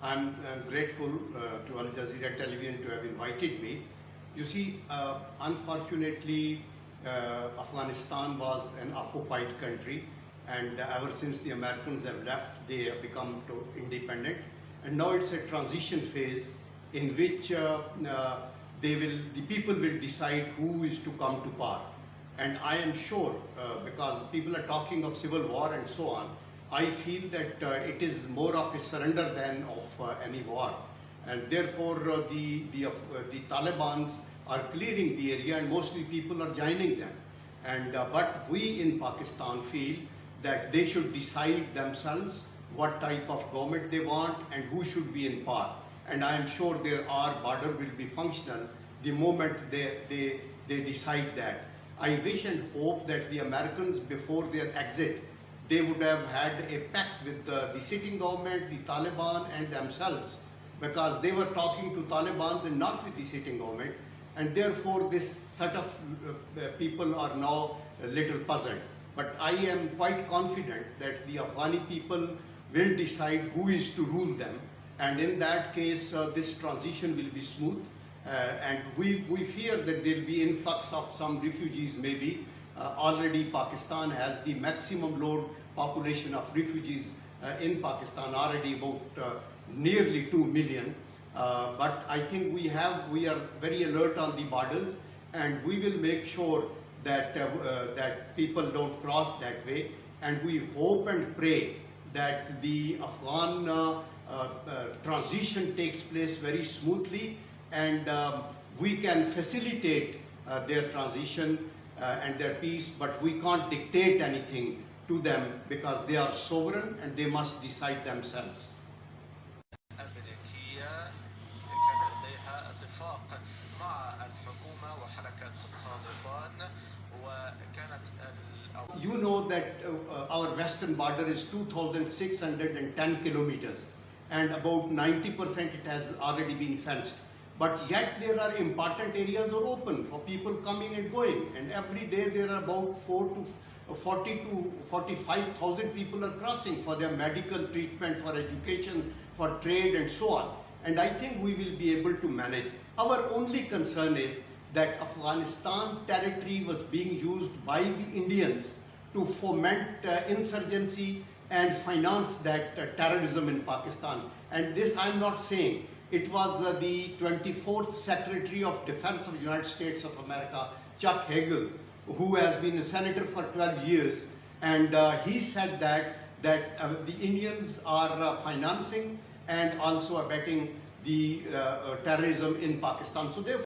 I'm grateful to Al Jazeera Television to have invited me. You see, unfortunately, Afghanistan was an occupied country, and ever since the Americans have left, they have become independent. And now it's a transition phase in which the people will decide who is to come to power. And I am sure, because people are talking of civil war and so on, I feel that it is more of a surrender than of any war. And therefore, the Taliban are clearing the area and mostly people are joining them. And but we in Pakistan feel that they should decide themselves what type of government they want and who should be in power. And I am sure our border will be functional the moment they decide that. I wish and hope that the Americans, before their exit, they would have had a pact with the sitting government, the Taliban and themselves, because they were talking to Taliban and not with the sitting government, and therefore this set of people are now a little puzzled. But I am quite confident that the Afghani people will decide who is to rule them, and in that case this transition will be smooth, and we fear that there will be influx of some refugees maybe. Already Pakistan has the maximum load population of refugees in Pakistan, already about nearly 2 million. But I think we are very alert on the borders, and we will make sure that that people don't cross that way. And we hope and pray that the Afghan transition takes place very smoothly, and we can facilitate their transition and their peace, but we can't dictate anything to them because they are sovereign and they must decide themselves. أمريكية كان لديها اتفاق مع الحكومة وحركة طالبان وكانت You know that our western border is 2,610 kilometers, and about 90% it has already been fenced. But yet there are important areas are open for people coming and going, and every day there are about 40 to 45,000 people are crossing for their medical treatment, for education, for trade and so on. And I think we will be able to manage. Our only concern is that Afghanistan territory was being used by the Indians to foment insurgency and finance that terrorism in Pakistan. And this I'm not saying. It was the 24th Secretary of Defense of the United States of America, Chuck Hagel, who has been a senator for 12 years, and he said that the Indians are financing and also abetting the terrorism in Pakistan. So therefore,